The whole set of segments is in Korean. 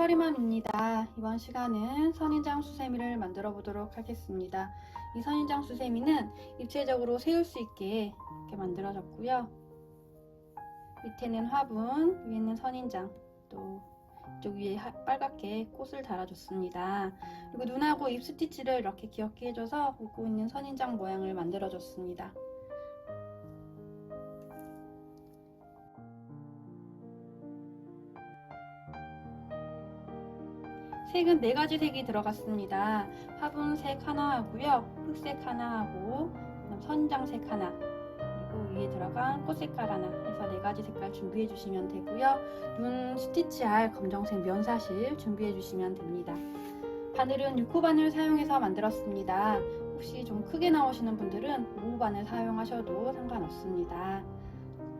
서리맘입니다. 이번 시간은 선인장 수세미를 만들어 보도록 하겠습니다. 이 선인장 수세미는 입체적으로 세울 수 있게 이렇게 만들어졌고요. 밑에는 화분, 위에는 선인장, 또 이쪽 위에 빨갛게 꽃을 달아줬습니다. 그리고 눈하고 입 스티치를 이렇게 귀엽게 해줘서 웃고 있는 선인장 모양을 만들어줬습니다. 색은 4가지 색이 들어갔습니다. 화분색 하나 하고요, 흑색 하나 하고 선인장색 하나, 그리고 위에 들어간 꽃색깔 하나 해서 4가지 색깔 준비해 주시면 되고요. 눈 스티치할 검정색 면사실 준비해 주시면 됩니다. 바늘은 6호 바늘 사용해서 만들었습니다. 혹시 좀 크게 나오시는 분들은 5호 바늘 사용하셔도 상관없습니다.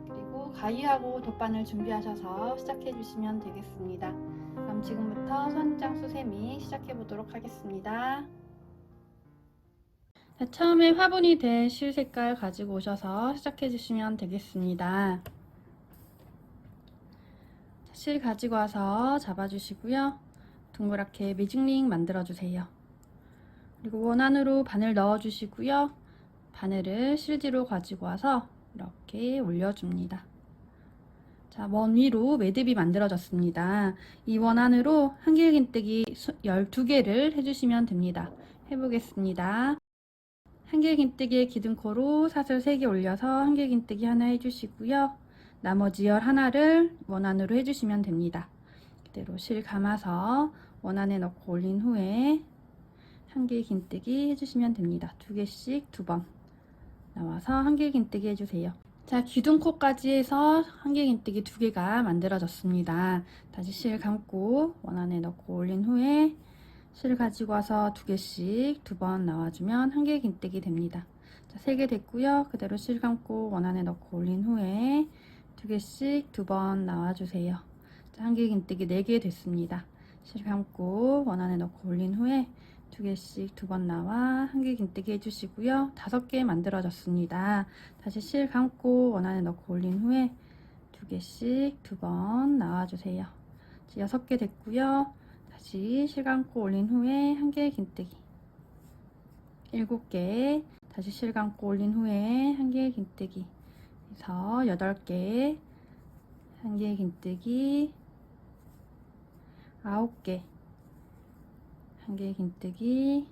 그리고 가위하고 돗바늘 준비하셔서 시작해 주시면 되겠습니다. 그럼 지금부터 선인장 수세미 시작해 보도록 하겠습니다. 자, 처음에 화분이 된 실 색깔 가지고 오셔서 시작해 주시면 되겠습니다. 자, 실 가지고 와서 잡아 주시고요. 동그랗게 매직링 만들어 주세요. 그리고 원안으로 바늘 넣어 주시고요. 바늘을 실지로 가지고 와서 이렇게 올려줍니다. 자, 원 위로 매듭이 만들어졌습니다. 이 원안으로 한길긴뜨기 12개를 해주시면 됩니다. 해보겠습니다. 한길긴뜨기의 기둥코로 사슬 3개 올려서 한길긴뜨기 하나 해주시고요. 나머지 11를 원안으로 해주시면 됩니다. 그대로 실 감아서 원안에 넣고 올린 후에 한길긴뜨기 해주시면 됩니다. 2개씩 2번 나와서 한길긴뜨기 해주세요. 자, 기둥코까지 해서 한길긴뜨기 2개가 만들어졌습니다. 다시 실 감고 원안에 넣고 올린 후에 실 가지고 와서 2개씩 2번 나와주면 한길긴뜨기 됩니다. 자, 3개 됐고요. 그대로 실 감고 원안에 넣고 올린 후에 2개씩 2번 나와주세요. 자, 한길긴뜨기 4개 됐습니다. 실 감고 원안에 넣고 올린 후에 2개씩 2번 나와 한길긴뜨기 해주시고요. 5개 만들어졌습니다. 다시 실 감고 원안에 넣고 올린 후에 2개씩 2번 나와주세요. 6개 됐고요. 다시 실 감고 올린 후에 한길긴뜨기 7개, 다시 실 감고 올린 후에 한길긴뜨기 해서 8개, 한길긴뜨기 9개, 한길긴뜨기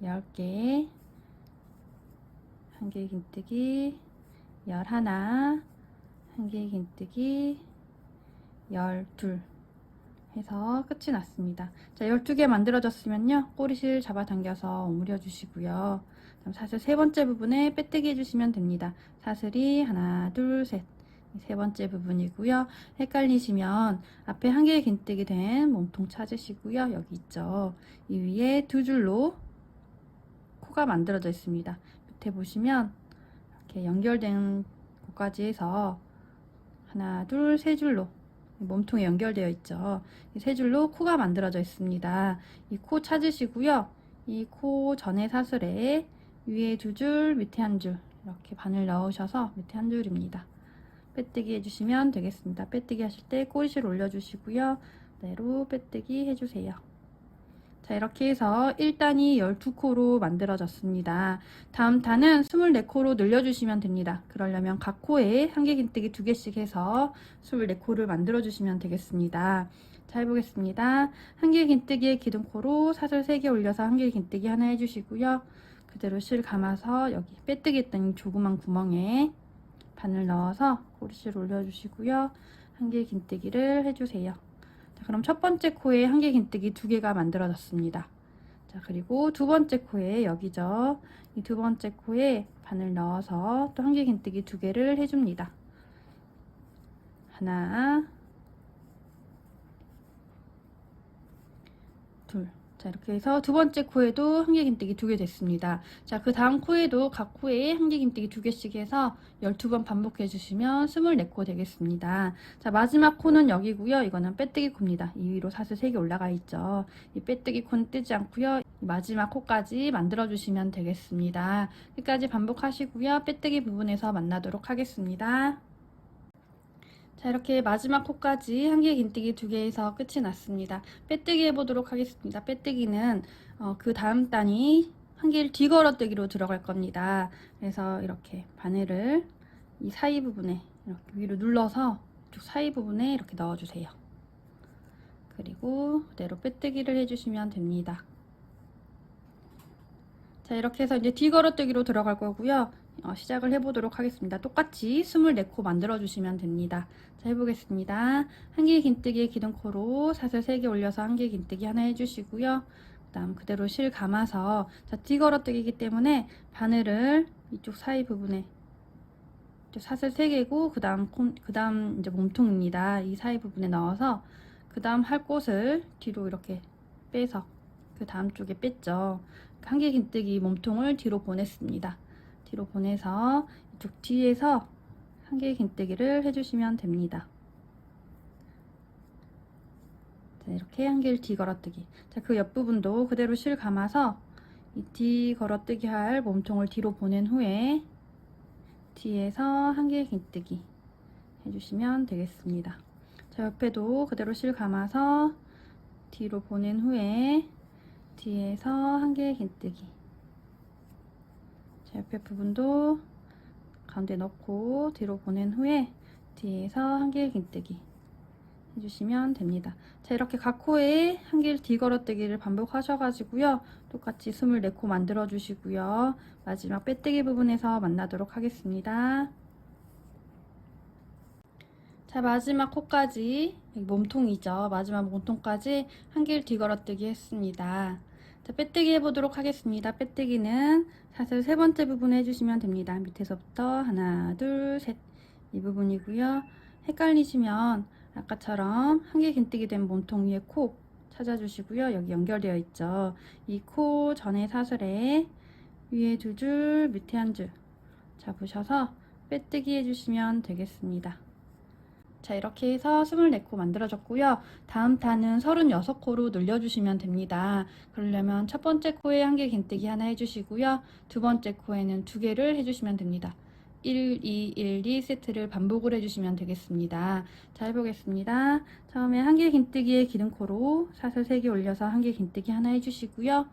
10개, 한길긴뜨기 11, 한길긴뜨기 12 해서 끝이 났습니다. 자, 12개 만들어졌으면요, 꼬리실 잡아당겨서 오므려 주시고요. 사슬 3번째 부분에 빼뜨기 해주시면 됩니다. 사슬이 하나, 둘, 셋. 3번째 부분이고요. 헷갈리시면 앞에 한길긴뜨기 된 몸통 찾으시고요. 여기 있죠. 이 위에 2줄로 코가 만들어져 있습니다. 밑에 보시면 이렇게 연결된 곳까지 해서 하나, 둘, 3줄로 몸통에 연결되어 있죠. 이 3줄로 코가 만들어져 있습니다. 이 코 찾으시고요. 이 코 전에 사슬에 위에 2줄, 밑에 1줄 이렇게 바늘 넣으셔서 밑에 1줄입니다. 빼뜨기 해주시면 되겠습니다. 빼뜨기 하실 때 꼬리실 올려주시고요. 그대로 빼뜨기 해주세요. 자, 이렇게 해서 1단이 12코로 만들어졌습니다. 다음 단은 24코로 늘려주시면 됩니다. 그러려면 각 코에 한길긴뜨기 2개씩 해서 24코를 만들어주시면 되겠습니다. 자, 해보겠습니다. 한길긴뜨기의 기둥코로 사슬 3개 올려서 한길긴뜨기 하나 해주시고요. 그대로 실 감아서 여기 빼뜨기 했던 조그만 구멍에 바늘 넣어서 꼬리실 올려주시고요. 한길긴뜨기를 해주세요. 자, 그럼 첫 번째 코에 한길긴뜨기 2개가 만들어졌습니다. 자, 그리고 두 번째 코에 여기죠. 이 두 번째 코에 바늘 넣어서 또 한길긴뜨기 2개를 해줍니다. 하나, 둘. 자, 이렇게 해서 두 번째 코에도 한길긴뜨기 2개 됐습니다. 자, 그 다음 코에도 각 코에 한길긴뜨기 2개씩 해서 12번 반복해 주시면 24코 되겠습니다. 자, 마지막 코는 여기고요. 이거는 빼뜨기 코입니다. 이 위로 사슬 3개 올라가 있죠. 이 빼뜨기 코는 뜨지 않고요. 마지막 코까지 만들어 주시면 되겠습니다. 끝까지 반복하시고요. 빼뜨기 부분에서 만나도록 하겠습니다. 자, 이렇게 마지막 코까지 한길 긴뜨기 2개에서 끝이 났습니다. 빼뜨기 해보도록 하겠습니다. 빼뜨기는 그 다음 단이 한길 뒤걸어뜨기로 들어갈 겁니다. 그래서 이렇게 바늘을 이 사이 부분에 이렇게 위로 눌러서 이쪽 사이 부분에 이렇게 넣어주세요. 그리고 그대로 빼뜨기를 해주시면 됩니다. 자, 이렇게 해서 이제 뒤걸어뜨기로 들어갈 거고요. 시작을 해보도록 하겠습니다. 똑같이 24코 만들어 주시면 됩니다. 자, 해보겠습니다. 한길 긴뜨기의 기둥코로 사슬 3개 올려서 한길 긴뜨기 하나 해주시고요. 그 다음 그대로 실 감아서, 자, 뒤걸어뜨기이기 때문에 바늘을 이쪽 사이 부분에 사슬 3개고 그 다음 이제 몸통입니다. 이 사이 부분에 넣어서 그 다음 할 곳을 뒤로 이렇게 빼서 그 다음 쪽에 뺐죠. 한길 긴뜨기 몸통을 뒤로 보냈습니다. 뒤로 보내서 이쪽 뒤에서 한길 긴뜨기를 해주시면 됩니다. 자, 이렇게 한길 뒤걸어뜨기. 자, 그 옆부분도 그대로 실 감아서 이 뒤걸어뜨기 할 몸통을 뒤로 보낸 후에 뒤에서 한길 긴뜨기 해주시면 되겠습니다. 자, 옆에도 그대로 실 감아서 뒤로 보낸 후에 뒤에서 한길 긴뜨기. 자, 옆에 부분도 가운데 넣고 뒤로 보낸 후에 뒤에서 한길 긴뜨기 해주시면 됩니다. 자, 이렇게 각 코에 한길 뒤걸어뜨기를 반복하셔가지고요. 똑같이 24코 만들어 주시고요. 마지막 빼뜨기 부분에서 만나도록 하겠습니다. 자, 마지막 코까지, 몸통이죠. 마지막 몸통까지 한길 뒤걸어뜨기 했습니다. 자, 빼뜨기 해보도록 하겠습니다. 빼뜨기는 사슬 3번째 부분에 해주시면 됩니다. 밑에서부터 하나, 둘, 셋, 이 부분이고요. 헷갈리시면 아까처럼 한길 긴뜨기 된 몸통 위에 코 찾아주시고요. 여기 연결되어 있죠. 이 코 전에 사슬에 위에 2줄, 밑에 1줄 잡으셔서 빼뜨기 해주시면 되겠습니다. 자, 이렇게 해서 24코 만들어졌고요. 다음 단은 36코로 늘려주시면 됩니다. 그러려면 첫 번째 코에 한길 긴뜨기 하나 해주시고요. 두 번째 코에는 2개를 해주시면 됩니다. 1, 2, 1, 2 세트를 반복을 해주시면 되겠습니다. 자, 해보겠습니다. 처음에 한길 긴뜨기의 기둥코로 사슬 3개 올려서 한길 긴뜨기 하나 해주시고요.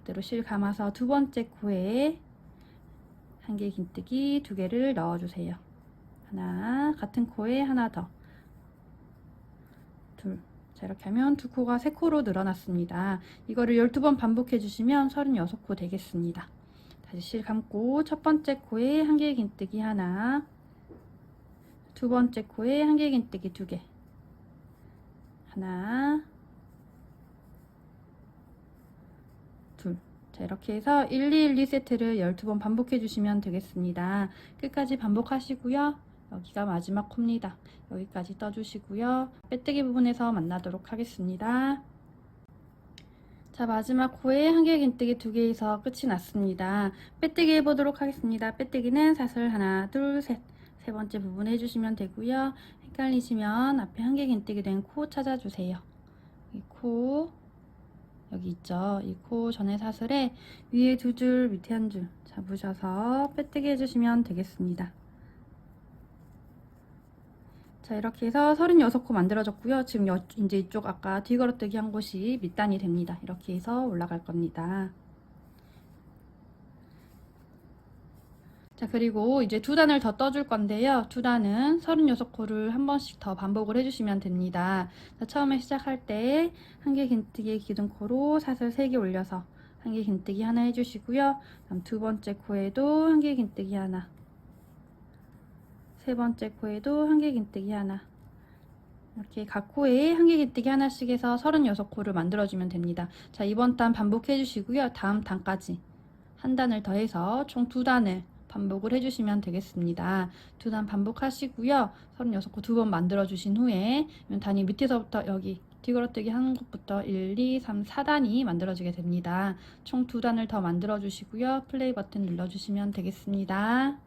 그대로 실 감아서 두 번째 코에 한길 긴뜨기 2개를 넣어주세요. 하나, 같은 코에 하나 더. 둘. 자, 이렇게 하면 2코가 3코로 늘어났습니다. 이거를 12번 반복해 주시면 36코 되겠습니다. 다시 실 감고 첫 번째 코에 한길 긴뜨기 하나, 두 번째 코에 한길 긴뜨기 2개, 하나, 둘. 자, 이렇게 해서 1, 2, 1, 2 세트를 12번 반복해 주시면 되겠습니다. 끝까지 반복하시고요. 여기가 마지막 코입니다. 여기까지 떠주시고요. 빼뜨기 부분에서 만나도록 하겠습니다. 자, 마지막 코에 한길 긴뜨기 2개에서 끝이 났습니다. 빼뜨기 해보도록 하겠습니다. 빼뜨기는 사슬 하나, 둘, 셋, 세 번째 부분 해주시면 되고요. 헷갈리시면 앞에 한길 긴뜨기 된 코 찾아주세요. 이 코, 여기 있죠. 이 코 전에 사슬에 위에 2줄, 밑에 1줄 잡으셔서 빼뜨기 해주시면 되겠습니다. 자, 이렇게 해서 36코 만들어졌고요. 지금 이제 이쪽 아까 뒤걸어뜨기 한 곳이 밑단이 됩니다. 이렇게 해서 올라갈 겁니다. 자, 그리고 이제 2단을 더 떠줄 건데요. 2단은 36코를 한 번씩 더 반복을 해주시면 됩니다. 자, 처음에 시작할 때 한길 긴뜨기의 기둥코로 사슬 3개 올려서 한길 긴뜨기 하나 해주시고요. 다음 두 번째 코에도 한길 긴뜨기 하나, 세 번째 코에도 한길 긴뜨기 하나, 이렇게 각 코에 한길 긴뜨기 하나씩 해서 36코를 만들어주면 됩니다. 자, 이번 단 반복해 주시고요. 다음 단까지 한 단을 더해서 총 2단을 반복을 해주시면 되겠습니다. 2단 반복하시고요. 36코 2번 만들어 주신 후에 단위 밑에서부터 여기 뒤걸어뜨기 한 곳부터 1, 2, 3, 4단이 만들어지게 됩니다. 총 2단을 더 만들어 주시고요. 플레이 버튼 눌러주시면 되겠습니다.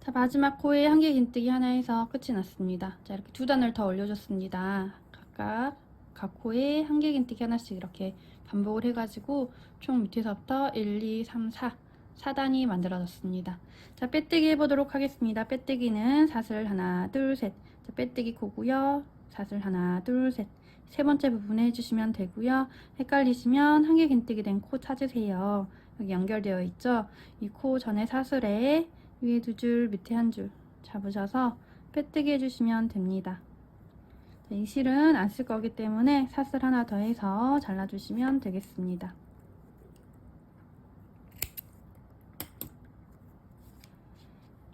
자, 마지막 코에 한길 긴뜨기 하나 해서 끝이 났습니다. 자, 이렇게 2단을 더 올려줬습니다. 각각 각 코에 한길 긴뜨기 하나씩 이렇게 반복을 해가지고 총 밑에서부터 1, 2, 3, 4 4단이 만들어졌습니다. 자, 빼뜨기 해보도록 하겠습니다. 빼뜨기는 사슬 하나, 둘, 셋. 자, 빼뜨기 코고요. 사슬 하나, 둘, 셋. 세 번째 부분에 해주시면 되고요. 헷갈리시면 한길 긴뜨기 된 코 찾으세요. 여기 연결되어 있죠? 이 코 전에 사슬에 위에 2줄, 밑에 1줄 잡으셔서 빼뜨기 해주시면 됩니다. 자, 이 실은 안 쓸 거기 때문에 사슬 하나 더 해서 잘라주시면 되겠습니다.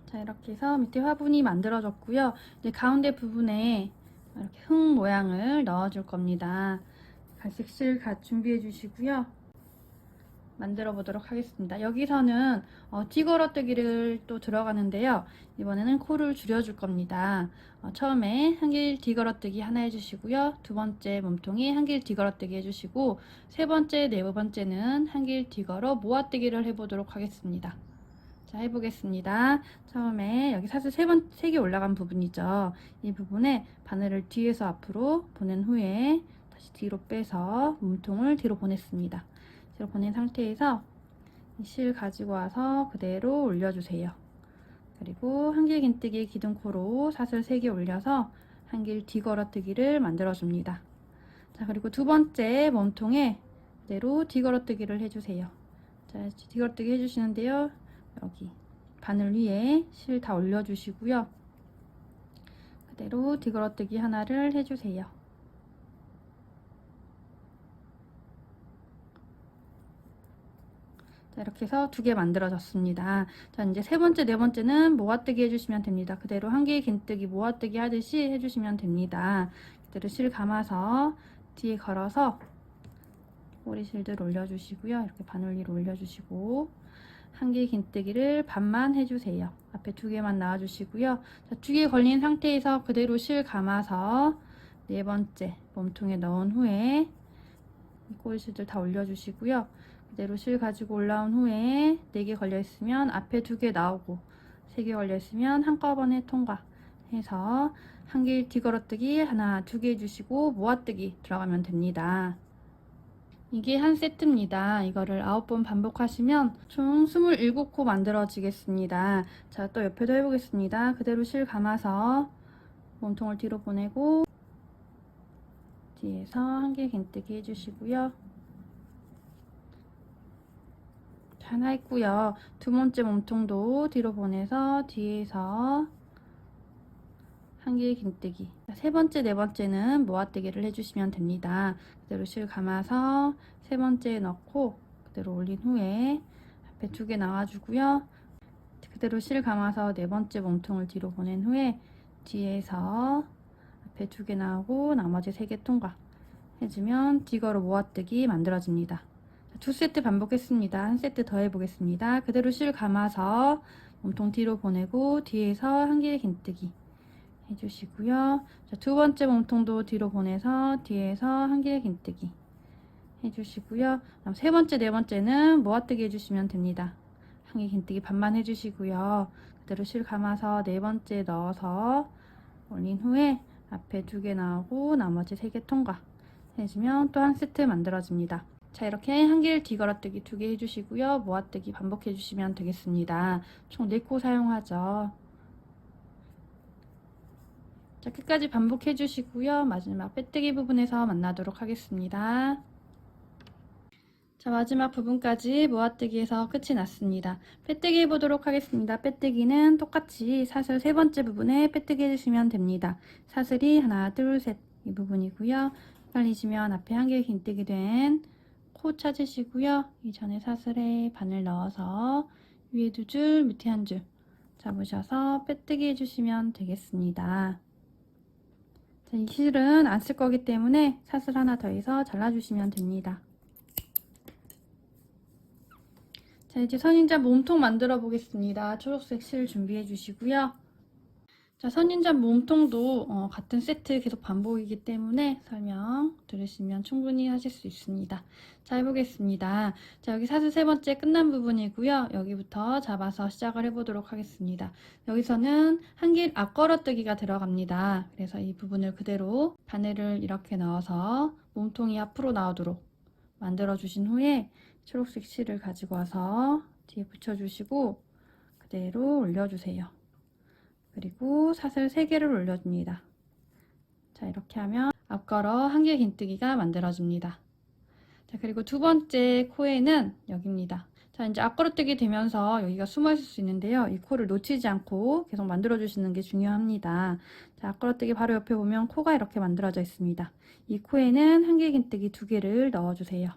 자, 이렇게 해서 밑에 화분이 만들어졌고요. 이제 가운데 부분에 이렇게 흙 모양을 넣어줄 겁니다. 갈색 실 준비해 주시고요. 만들어 보도록 하겠습니다. 여기서는 뒤걸어뜨기를 또 들어가는데요. 이번에는 코를 줄여줄 겁니다. 처음에 한길 뒤걸어뜨기 하나 해주시고요. 두 번째 몸통에 한길 뒤걸어뜨기 해주시고, 세 번째, 네 번째는 한길 뒤걸어 모아뜨기를 해보도록 하겠습니다. 자, 해보겠습니다. 처음에 여기 사슬 3개 올라간 부분이죠. 이 부분에 바늘을 뒤에서 앞으로 보낸 후에 다시 뒤로 빼서 몸통을 뒤로 보냈습니다. 뒤로 보낸 상태에서 이 실 가지고 와서 그대로 올려주세요. 그리고 한길 긴뜨기 기둥코로 사슬 3개 올려서 한길 뒤걸어뜨기를 만들어줍니다. 자, 그리고 두 번째 몸통에 그대로 뒤걸어뜨기를 해주세요. 자, 뒤걸어뜨기 해주시는데요. 여기 바늘 위에 실 다 올려주시고요. 그대로 뒤걸어뜨기 하나를 해주세요. 자, 이렇게 해서 2개 만들어졌습니다. 자, 이제 세 번째, 네 번째는 모아뜨기 해주시면 됩니다. 그대로 한길 긴뜨기 모아뜨기 하듯이 해주시면 됩니다. 그대로 실 감아서 뒤에 걸어서 꼬리실들 올려주시고요. 이렇게 바늘 위로 올려주시고 한길 긴뜨기를 반만 해주세요. 앞에 2개만 나와주시고요. 자, 2개 걸린 상태에서 그대로 실 감아서 네 번째 몸통에 넣은 후에 꼬리실들 다 올려주시고요. 그대로 실 가지고 올라온 후에 4개 걸려있으면 앞에 2개 나오고 3개 걸려있으면 한꺼번에 통과해서 한길 뒤걸어뜨기 하나, 2개 해주시고 모아뜨기 들어가면 됩니다. 이게 한 세트입니다. 이거를 9번 반복하시면 총 27코 만들어지겠습니다. 자, 또 옆에도 해보겠습니다. 그대로 실 감아서 몸통을 뒤로 보내고 뒤에서 한길 긴뜨기 해주시고요. 하나 했고요. 두 번째 몸통도 뒤로 보내서 뒤에서 한길 긴뜨기. 세 번째, 네 번째는 모아뜨기를 해주시면 됩니다. 그대로 실 감아서 세 번째에 넣고 그대로 올린 후에 앞에 2개 나와주고요. 그대로 실 감아서 네 번째 몸통을 뒤로 보낸 후에 뒤에서 앞에 2개 나오고 나머지 3개 통과 해주면 뒤걸어 모아뜨기 만들어집니다. 2세트 반복했습니다. 한 세트 더 해보겠습니다. 그대로 실 감아서 몸통 뒤로 보내고 뒤에서 한길 긴뜨기 해주시고요. 자, 두 번째 몸통도 뒤로 보내서 뒤에서 한길 긴뜨기 해주시고요. 그다음 세 번째, 네 번째는 모아뜨기 해주시면 됩니다. 한길 긴뜨기 반만 해주시고요. 그대로 실 감아서 네 번째 넣어서 올린 후에 앞에 2개 나오고 나머지 3개 통과 해주면 또 한 세트 만들어집니다. 자, 이렇게 한길 뒤걸어뜨기 2개 해주시고요. 모아뜨기 반복해 주시면 되겠습니다. 총 4코 사용하죠. 자, 끝까지 반복해 주시고요. 마지막 빼뜨기 부분에서 만나도록 하겠습니다. 자, 마지막 부분까지 모아뜨기에서 끝이 났습니다. 빼뜨기 해보도록 하겠습니다. 빼뜨기는 똑같이 사슬 세 번째 부분에 빼뜨기 해주시면 됩니다. 사슬이 하나, 둘, 셋 이 부분이고요. 헷갈리시면 앞에 한길 긴뜨기 된 코 찾으시고요. 이 전에 사슬에 바늘 넣어서 위에 2줄, 밑에 1줄 잡으셔서 빼뜨기 해주시면 되겠습니다. 자, 이 실은 안 쓸 거기 때문에 사슬 하나 더 해서 잘라주시면 됩니다. 자, 이제 선인자 몸통 만들어 보겠습니다. 초록색 실 준비해 주시고요. 자, 선인자 몸통도 같은 세트 계속 반복이기 때문에 설명 들으시면 충분히 하실 수 있습니다. 자, 해보겠습니다. 자, 여기 사슬 세 번째 끝난 부분이고요. 여기부터 잡아서 시작을 해보도록 하겠습니다. 여기서는 한길 앞걸어뜨기가 들어갑니다. 그래서 이 부분을 그대로 바늘을 이렇게 넣어서 몸통이 앞으로 나오도록 만들어 주신 후에 초록색 실을 가지고 와서 뒤에 붙여주시고 그대로 올려주세요. 그리고 사슬 3개를 올려줍니다. 자, 이렇게 하면 앞걸어 한길 긴뜨기가 만들어집니다. 자, 그리고 두 번째 코에는 여기입니다. 자, 이제 앞걸어뜨기 되면서 여기가 숨어 있을 수 있는데요. 이 코를 놓치지 않고 계속 만들어 주시는 게 중요합니다. 자, 앞걸어뜨기 바로 옆에 보면 코가 이렇게 만들어져 있습니다. 이 코에는 한길긴뜨기 2개를 넣어 주세요.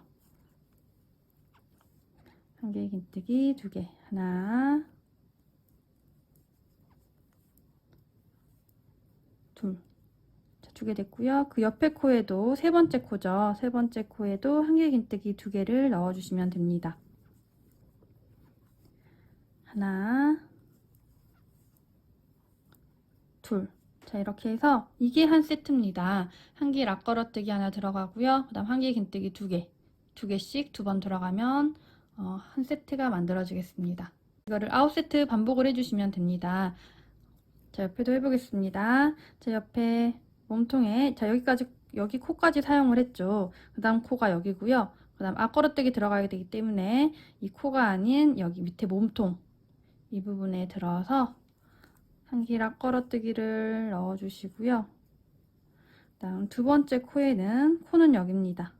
한길긴뜨기 2개. 하나, 둘. 자, 2개 됐고요. 그 옆에 코에도 세 번째 코죠. 세 번째 코에도 한길긴뜨기 2개를 넣어 주시면 됩니다. 하나, 둘. 자, 이렇게 해서 이게 한 세트입니다. 한길 앞걸어뜨기 하나 들어가고요. 그 다음 한길 긴뜨기 2개. 2개씩 2번 들어가면 한 세트가 만들어지겠습니다. 이거를 9세트 반복을 해주시면 됩니다. 자, 옆에도 해보겠습니다. 자, 옆에 몸통에, 자, 여기까지, 여기 코까지 사용을 했죠. 그 다음 코가 여기고요. 그 다음 앞걸어뜨기 들어가야 되기 때문에 이 코가 아닌 여기 밑에 몸통 이 부분에 들어서 한길 앞걸어뜨기를 넣어주시고요. 다음 두 번째 코에는 코는 여기입니다.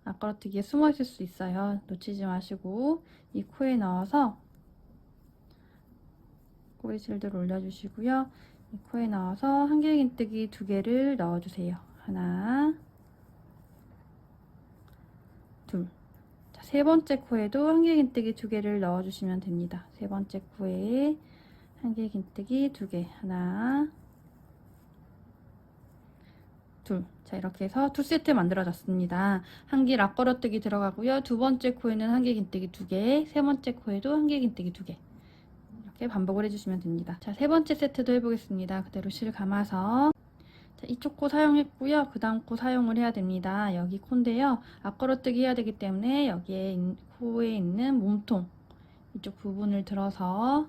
앞걸어뜨기에 숨어 있을 수 있어요. 놓치지 마시고 이 코에 넣어서 꼬리실들 올려주시고요. 이 코에 넣어서 한길긴뜨기 2개를 넣어주세요. 하나, 둘. 자, 세 번째 코에도 한길긴뜨기 2개를 넣어주시면 됩니다. 세 번째 코에 한길긴뜨기 2개. 하나, 둘. 자, 이렇게 해서 2세트 만들어졌습니다. 한길 앞걸어뜨기 들어가고요. 두 번째 코에는 한길긴뜨기 2개, 세 번째 코에도 한길긴뜨기 2개. 이렇게 반복을 해주시면 됩니다. 자, 세 번째 세트도 해보겠습니다. 그대로 실 감아서. 자, 이쪽 코 사용했고요. 그 다음 코 사용을 해야 됩니다. 여기 코인데요. 앞걸어뜨기 해야 되기 때문에 여기에 코에 있는 몸통 이쪽 부분을 들어서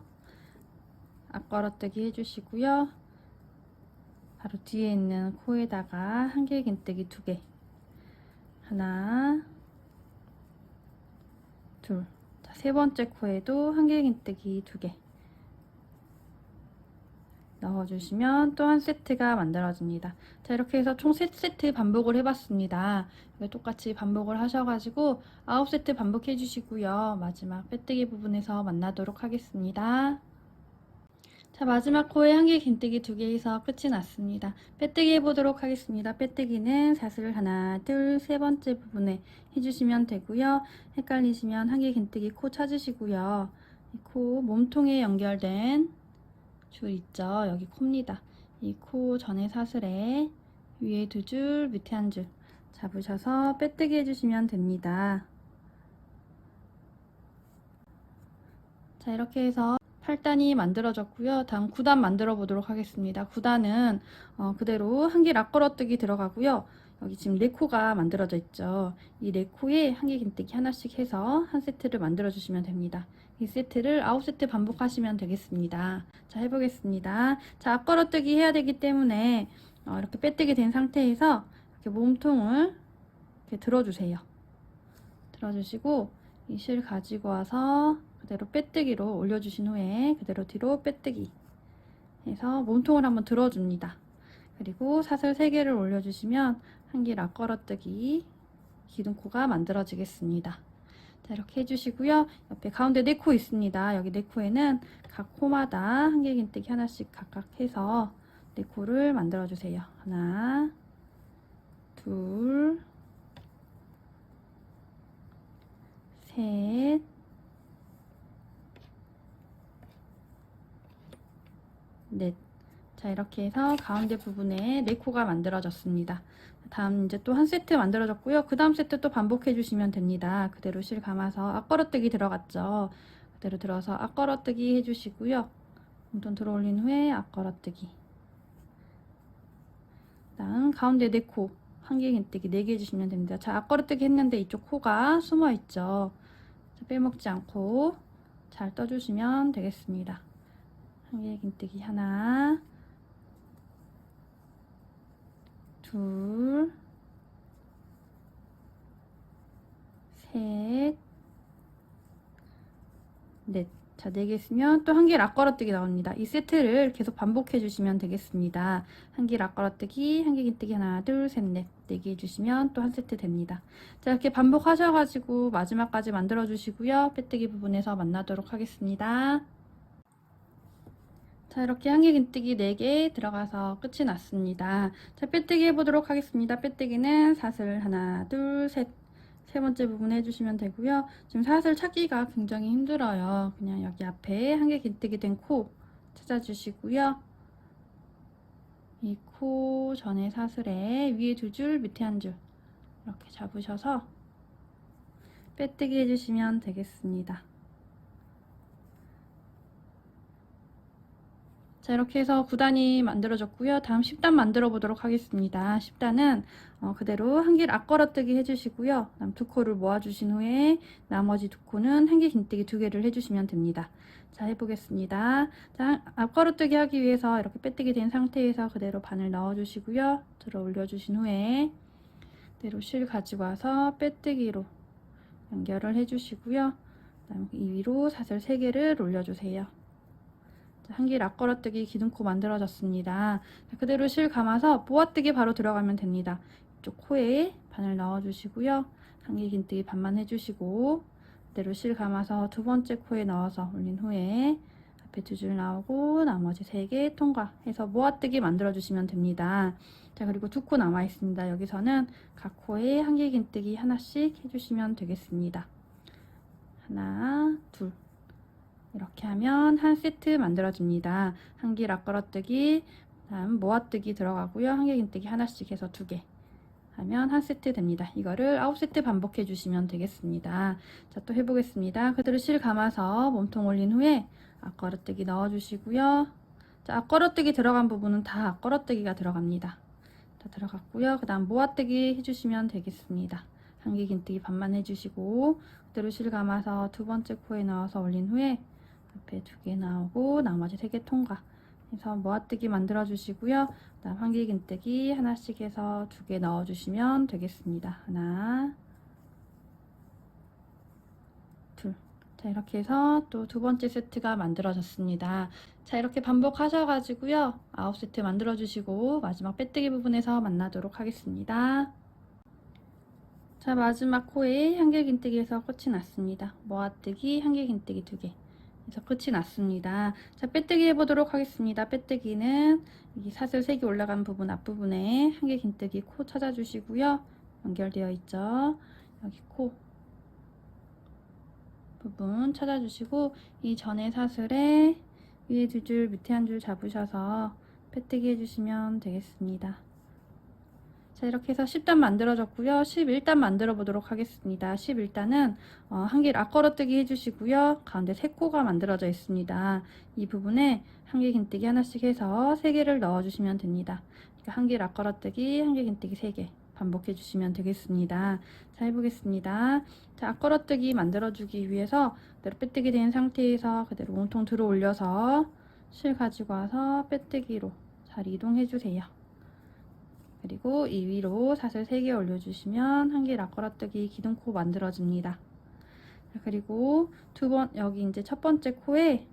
앞걸어뜨기 해주시고요. 바로 뒤에 있는 코에다가 한길긴뜨기 2개. 하나, 둘. 자, 세 번째 코에도 한길긴뜨기 2개. 넣어주시면 또 한 세트가 만들어집니다. 자, 이렇게 해서 총 3세트 반복을 해봤습니다. 똑같이 반복을 하셔가지고 9세트 반복해 주시고요. 마지막 빼뜨기 부분에서 만나도록 하겠습니다. 자, 마지막 코에 한길긴뜨기 2개에서 끝이 났습니다. 빼뜨기 해보도록 하겠습니다. 빼뜨기는 사슬 하나, 둘, 세 번째 부분에 해주시면 되고요. 헷갈리시면 한길긴뜨기 코 찾으시고요. 이 코 몸통에 연결된 줄 있죠? 여기 코입니다. 이 코 전에 사슬에 위에 2줄, 밑에 1줄 잡으셔서 빼뜨기 해주시면 됩니다. 자, 이렇게 해서 8단이 만들어졌고요. 다음 9단 만들어 보도록 하겠습니다. 9단은 그대로 한길 앞걸어뜨기 들어가고요. 여기 지금 4코가 만들어져 있죠. 이 4코에 한길긴뜨기 하나씩 해서 한 세트를 만들어 주시면 됩니다. 이 세트를 9세트 반복하시면 되겠습니다. 자, 해보겠습니다. 자, 앞걸어뜨기 해야 되기 때문에 이렇게 빼뜨기 된 상태에서 이렇게 몸통을 이렇게 들어주세요. 들어주시고 이 실 가지고 와서 그대로 빼뜨기로 올려주신 후에 그대로 뒤로 빼뜨기 해서 몸통을 한번 들어줍니다. 그리고 사슬 3개를 올려주시면 한길 앞걸어뜨기 기둥코가 만들어지겠습니다. 자, 이렇게 해주시고요. 옆에 가운데 4코 있습니다. 여기 4코에는 각 코마다 한길긴뜨기 하나씩 각각 해서 4코를 만들어주세요. 하나, 둘, 셋, 넷. 자, 이렇게 해서 가운데 부분에 4코가 만들어졌습니다. 다음 이제 또 한 세트 만들어졌고요. 그 다음 세트 또 반복해 주시면 됩니다. 그대로 실 감아서 앞걸어뜨기 들어갔죠. 그대로 들어서 앞걸어뜨기 해주시고요. 몸통 들어 올린 후에 앞걸어뜨기. 다음 가운데 4코 한길긴뜨기 4개 해주시면 됩니다. 자, 앞걸어뜨기 했는데 이쪽 코가 숨어 있죠. 빼먹지 않고 잘 떠주시면 되겠습니다. 한길긴뜨기 하나, 둘, 셋, 넷. 자, 4개 있으면 또 한 개 락 걸어뜨기 나옵니다. 이 세트를 계속 반복해 주시면 되겠습니다. 한 개 락 걸어뜨기, 한 개 긴뜨기 하나, 둘, 셋, 넷. 4개 해주시면 또 한 세트 됩니다. 자, 이렇게 반복하셔가지고 마지막까지 만들어 주시고요. 빼뜨기 부분에서 만나도록 하겠습니다. 자, 이렇게 한 개 긴뜨기 4개 들어가서 끝이 났습니다. 자, 빼뜨기 해보도록 하겠습니다. 빼뜨기는 사슬 하나, 둘, 셋. 세 번째 부분 해주시면 되고요. 지금 사슬 찾기가 굉장히 힘들어요. 그냥 여기 앞에 한 개 긴뜨기 된 코 찾아주시고요. 이 코 전에 사슬에 위에 2줄, 밑에 1줄 이렇게 잡으셔서 빼뜨기 해주시면 되겠습니다. 자, 이렇게 해서 9단이 만들어졌고요. 다음 10단 만들어 보도록 하겠습니다. 10단은 그대로 한 개 앞걸어뜨기 해주시고요. 다음 2코를 모아주신 후에 나머지 2코는 한 개 긴뜨기 2개를 해주시면 됩니다. 자, 해보겠습니다. 자, 앞걸어뜨기 하기 위해서 이렇게 빼뜨기 된 상태에서 그대로 바늘 넣어주시고요. 들어 올려주신 후에 그대로 실 가지고 와서 빼뜨기로 연결을 해주시고요. 그다음 이 위로 사슬 3개를 올려주세요. 한 길 앞걸어뜨기 기둥코 만들어졌습니다. 그대로 실 감아서 모아뜨기 바로 들어가면 됩니다. 이쪽 코에 바늘 넣어주시고요. 한 길 긴뜨기 반만 해주시고 그대로 실 감아서 2번째 코에 넣어서 올린 후에 앞에 2줄 나오고 나머지 3개 통과해서 모아뜨기 만들어주시면 됩니다. 자, 그리고 2코 남아 있습니다. 여기서는 각 코에 한 길 긴뜨기 하나씩 해주시면 되겠습니다. 하나, 둘. 이렇게 하면 한 세트 만들어집니다. 한 길 앞걸어뜨기, 다음 모아뜨기 들어가고요. 한 길 긴뜨기 하나씩 해서 2개 하면 한 세트 됩니다. 이거를 9세트 반복해 주시면 되겠습니다. 자, 또 해보겠습니다. 그대로 실 감아서 몸통 올린 후에 앞걸어뜨기 넣어주시고요. 자, 앞걸어뜨기 들어간 부분은 다 앞걸어뜨기가 들어갑니다. 다 들어갔고요. 그 다음 모아뜨기 해주시면 되겠습니다. 한 길 긴뜨기 반만 해주시고 그대로 실 감아서 2번째 코에 넣어서 올린 후에 앞에 2개 나오고 나머지 3개 통과 해서 모아뜨기 만들어 주시고요. 그 다음 한 길 긴뜨기 하나씩 해서 2개 넣어 주시면 되겠습니다. 하나, 둘. 자, 이렇게 해서 또 2번째 세트가 만들어졌습니다. 자, 이렇게 반복하셔가지고요. 9세트 만들어 주시고 마지막 빼뜨기 부분에서 만나도록 하겠습니다. 자, 마지막 코에 한 길 긴뜨기에서 끝이 났습니다. 모아뜨기 한 길 긴뜨기 2개 그래서 끝이 났습니다. 자, 빼뜨기 해보도록 하겠습니다. 빼뜨기는 이 사슬 3개 올라간 부분 앞부분에 한 개 긴뜨기 코 찾아주시고요. 연결되어 있죠. 여기 코 부분 찾아주시고 이 전에 사슬에 위에 2줄 밑에 1줄 잡으셔서 빼뜨기 해주시면 되겠습니다. 자, 이렇게 해서 10단 만들어졌고요. 11단 만들어 보도록 하겠습니다. 11단은 한 길 앞걸어뜨기 해주시고요. 가운데 3코가 만들어져 있습니다. 이 부분에 한 길 긴뜨기 하나씩 해서 3개를 넣어주시면 됩니다. 한 길 앞걸어뜨기, 한 길 긴뜨기 3개 반복해 주시면 되겠습니다. 자, 해보겠습니다. 자, 앞걸어뜨기 만들어주기 위해서 그대로 빼뜨기 된 상태에서 그대로 몸통 들어 올려서 실 가지고 와서 빼뜨기로 잘 이동해 주세요. 그리고 이 위로 사슬 3개 올려주시면 한 길 앞걸어뜨기 기둥코 만들어집니다. 그리고 여기 이제 첫 번째 코에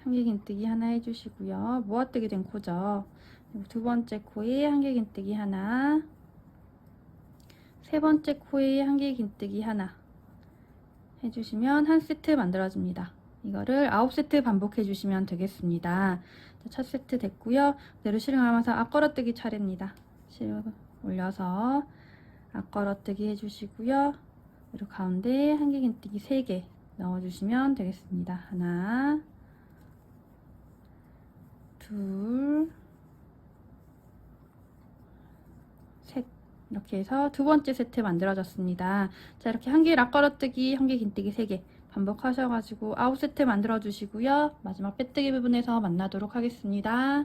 한 길 긴뜨기 하나 해주시고요. 모아뜨기 된 코죠. 그리고 2번째 코에 한 길 긴뜨기 하나, 3번째 코에 한 길 긴뜨기 하나 해주시면 한 세트 만들어집니다. 이거를 9세트 반복해 주시면 되겠습니다. 첫 세트 됐고요. 그대로 실 감아서 앞걸어뜨기 차례입니다. 실 올려서 앞걸어뜨기 해주시고요. 그리고 가운데 한 길 긴뜨기 3개 넣어주시면 되겠습니다. 하나, 둘, 셋. 이렇게 해서 2번째 세트 만들어졌습니다. 자, 이렇게 한 길 앞걸어뜨기, 한 길 긴뜨기 3개 반복하셔가지고 9세트 만들어 주시고요. 마지막 빼뜨기 부분에서 만나도록 하겠습니다.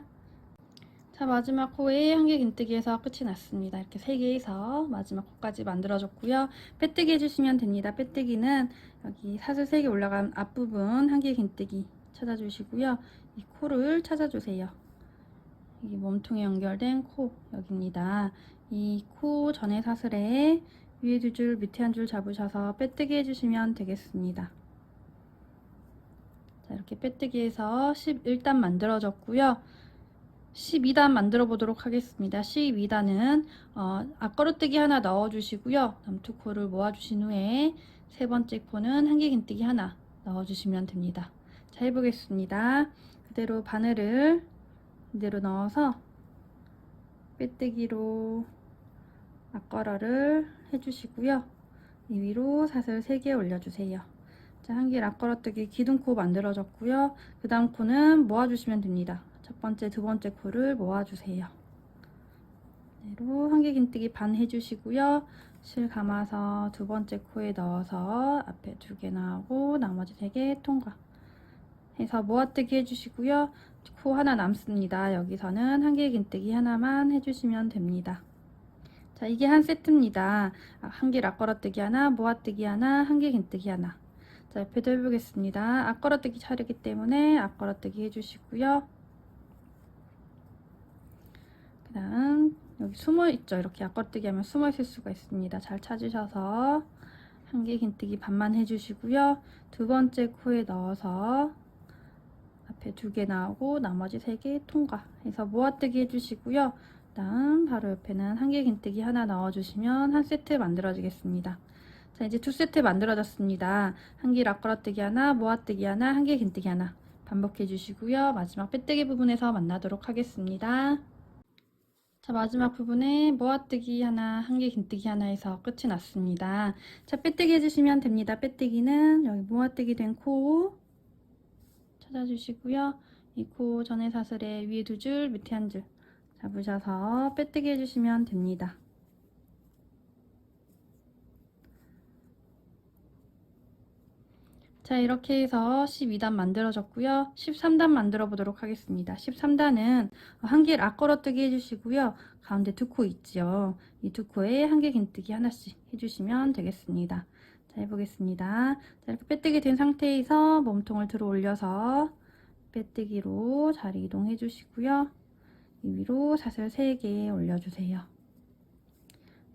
자, 마지막 코에 한 길 긴뜨기에서 끝이 났습니다. 이렇게 3개에서 마지막 코까지 만들어줬고요. 빼뜨기 해주시면 됩니다. 빼뜨기는 여기 사슬 3개 올라간 앞부분 한 길 긴뜨기 찾아주시고요. 이 코를 찾아주세요. 여기 몸통에 연결된 코 여기입니다. 이 코 전에 사슬에 위에 2줄 밑에 1줄 잡으셔서 빼뜨기 해주시면 되겠습니다. 자, 이렇게 빼뜨기해서 11단 만들어졌고요. 12단 만들어 보도록 하겠습니다. 12단은 앞걸어뜨기 하나 넣어 주시고요. 다음 두 코를 모아 주신 후에 세 번째 코는 한길긴뜨기 하나 넣어 주시면 됩니다. 자, 해보겠습니다. 그대로 바늘을 그대로 넣어서 빼뜨기로 앞걸어를 해주시고요. 이 위로 사슬 3개 올려주세요. 자, 한길 앞걸어뜨기 기둥코 만들어졌고요. 그 다음 코는 모아주시면 됩니다. 첫 번째, 두 번째 코를 모아주세요. 그대로 한길긴뜨기 반 해주시고요. 실 감아서 두 번째 코에 넣어서 앞에 2개 나오고 나머지 3개 통과 해서 모아뜨기 해주시고요. 코 하나 남습니다. 여기서는 한길긴뜨기 하나만 해주시면 됩니다. 자, 이게 한 세트입니다. 한길 앞걸어뜨기 하나, 모아뜨기 하나, 한길긴뜨기 하나. 자, 옆에도 해보겠습니다. 앞걸어뜨기 차례이기 때문에 앞걸어뜨기 해주시고요. 그 다음 여기 숨어있죠. 이렇게 앞걸어뜨기 하면 숨어있을 수가 있습니다. 잘 찾으셔서 한길긴뜨기 반만 해주시고요. 두 번째 코에 넣어서 앞에 2개 나오고 나머지 3개 통과 해서 모아뜨기 해주시고요. 다음 바로 옆에는 한길긴뜨기 하나 넣어주시면 한 세트 만들어지겠습니다. 자, 이제 2세트 만들어졌습니다. 한길 앞걸어뜨기 하나, 모아뜨기 하나, 한길긴뜨기 하나 반복해 주시고요. 마지막 빼뜨기 부분에서 만나도록 하겠습니다. 자, 마지막 부분에 모아뜨기 하나, 한길긴뜨기 하나 해서 끝이 났습니다. 자, 빼뜨기 해주시면 됩니다. 빼뜨기는 여기 모아뜨기 된 코 찾아주시고요. 이 코 전에 사슬에 위에 2줄, 밑에 1줄 잡으셔서 빼뜨기 해주시면 됩니다. 자, 이렇게 해서 12단 만들어졌고요. 13단 만들어 보도록 하겠습니다. 13단은 한길 앞걸어뜨기 해주시고요. 가운데 2코 있죠. 이 2코에 한길긴뜨기 하나씩 해주시면 되겠습니다. 자, 해보겠습니다. 자, 이렇게 빼뜨기 된 상태에서 몸통을 들어 올려서 빼뜨기로 자리 이동해 주시고요. 이 위로 사슬 3개 올려주세요.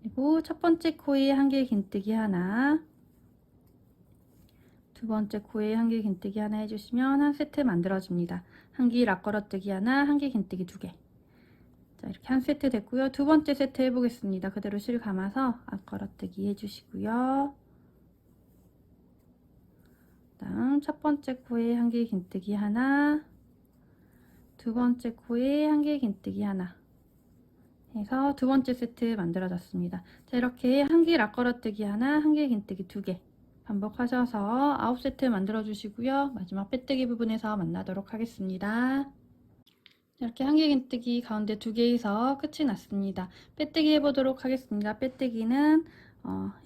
그리고 첫 번째 코에 한길긴뜨기 하나, 두 번째 코에 한길긴뜨기 하나 해주시면 한 세트 만들어집니다. 한길 앞걸어뜨기 하나, 한길긴뜨기 2개. 자, 이렇게 한 세트 됐고요. 두 번째 세트 해보겠습니다. 그대로 실 감아서 앞걸어뜨기 해주시고요. 다음 첫 번째 코에 한길긴뜨기 하나, 두 번째 코에 한길긴뜨기 하나 해서 두 번째 세트 만들어졌습니다. 자, 이렇게 한길 앞걸어뜨기 하나, 한길긴뜨기 2개 반복하셔서 9세트 만들어 주시고요. 마지막 빼뜨기 부분에서 만나도록 하겠습니다. 이렇게 한길긴뜨기 가운데 2개에서 끝이 났습니다. 빼뜨기 해보도록 하겠습니다. 빼뜨기는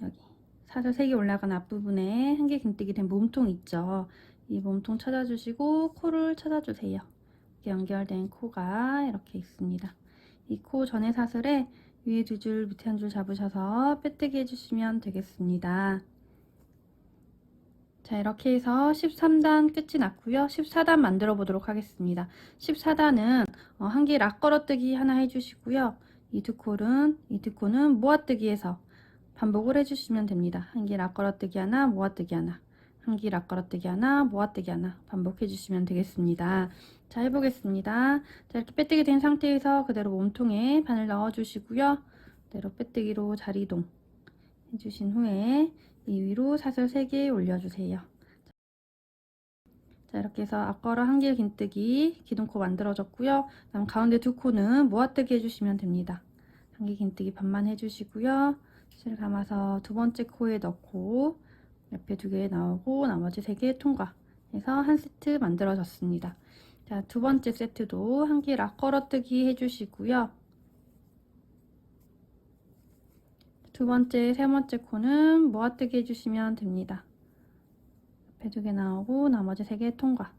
여기 사슬 3개 올라간 앞부분에 한길긴뜨기 된 몸통 있죠. 이 몸통 찾아주시고 코를 찾아주세요. 이렇게 연결된 코가 이렇게 있습니다. 이 코 전에 사슬에 위에 2줄, 밑에 1줄 잡으셔서 빼뜨기 해주시면 되겠습니다. 자, 이렇게 해서 13단 끝이 났고요. 14단 만들어 보도록 하겠습니다. 14단은 한길 앞걸어뜨기 하나 해주시고요. 이 두 코는 모아뜨기해서 반복을 해주시면 됩니다. 한길 앞걸어뜨기 하나, 모아뜨기 하나, 한길 앞걸어뜨기 하나, 모아뜨기 하나 반복해 주시면 되겠습니다. 자, 해보겠습니다. 자, 이렇게 빼뜨기 된 상태에서 그대로 몸통에 바늘 넣어 주시고요. 그대로 빼뜨기로 자리 이동 해주신 후에 이 위로 사슬 3개 올려주세요. 자, 이렇게 해서 앞걸어 한길긴뜨기 기둥코 만들어졌고요. 다음 가운데 2코는 모아뜨기 해주시면 됩니다. 한길긴뜨기 반만 해주시고요. 실 감아서 두 번째 코에 넣고 옆에 2개 나오고 나머지 3개 통과 해서 한 세트 만들어졌습니다. 자, 두 번째 세트도 한길 앞걸어뜨기 해주시고요. 두 번째, 세 번째 코는 모아뜨기 해주시면 됩니다. 옆에 2개 나오고 나머지 3개 통과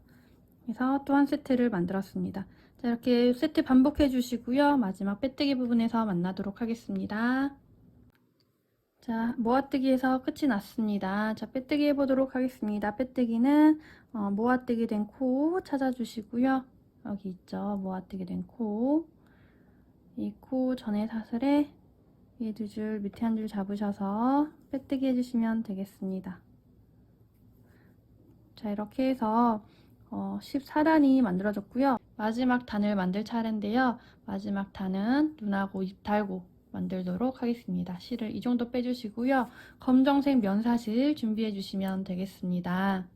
해서 또 한 세트를 만들었습니다. 자, 이렇게 세트 반복해 주시고요. 마지막 빼뜨기 부분에서 만나도록 하겠습니다. 자, 모아뜨기에서 끝이 났습니다. 자, 빼뜨기 해보도록 하겠습니다. 빼뜨기는 모아뜨기 된 코 찾아주시고요. 여기 있죠. 모아뜨기 된 코. 이 코 전에 사슬에 위에 2줄, 밑에 1줄 잡으셔서 빼뜨기 해주시면 되겠습니다. 자, 이렇게 해서 14단이 만들어졌고요. 마지막 단을 만들 차례인데요. 마지막 단은 눈하고 입 달고 만들도록 하겠습니다. 실을 이 정도 빼주시고요. 검정색 면사실 준비해 주시면 되겠습니다.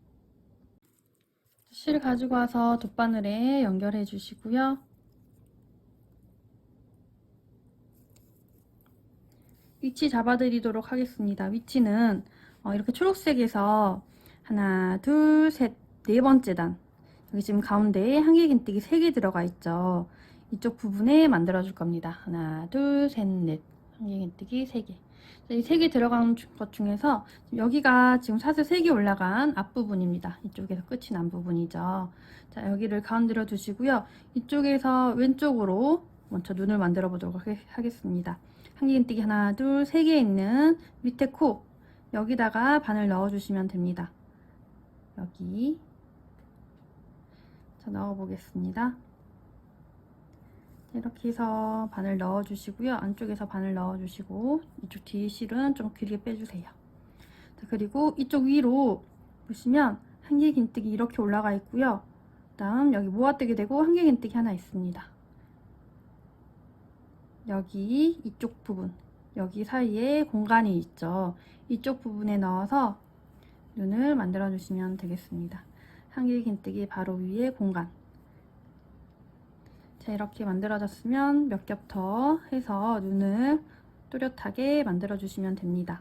실 가지고 와서 돗바늘에 연결해 주시고요. 위치 잡아드리도록 하겠습니다. 위치는 이렇게 초록색에서 하나, 둘, 셋, 네 번째 단. 여기 지금 가운데에 한길긴뜨기 3개 들어가 있죠. 이쪽 부분에 만들어 줄 겁니다. 하나, 둘, 셋, 넷. 한길긴뜨기 3개. 이 3개 들어간 것 중에서 여기가 지금 사슬 3개 올라간 앞부분입니다. 이쪽에서 끝이 난 부분이죠. 자, 여기를 가운데로 두시고요. 이쪽에서 왼쪽으로 먼저 눈을 만들어 보도록 하겠습니다. 한길긴뜨기 하나, 둘, 3개 있는 밑에 코 여기다가 바늘 넣어 주시면 됩니다. 여기 자, 넣어 보겠습니다. 이렇게 해서 바늘 넣어 주시고요. 안쪽에서 바늘 넣어 주시고 이쪽 뒤 실은 좀 길게 빼주세요. 자, 그리고 이쪽 위로 보시면 한길긴뜨기 이렇게 올라가 있고요. 다음 여기 모아뜨기 되고 한길긴뜨기 하나 있습니다. 여기 이쪽 부분 여기 사이에 공간이 있죠. 이쪽 부분에 넣어서 눈을 만들어 주시면 되겠습니다. 한길긴뜨기 바로 위에 공간. 자, 이렇게 만들어졌으면 몇 겹 더 해서 눈을 또렷하게 만들어 주시면 됩니다.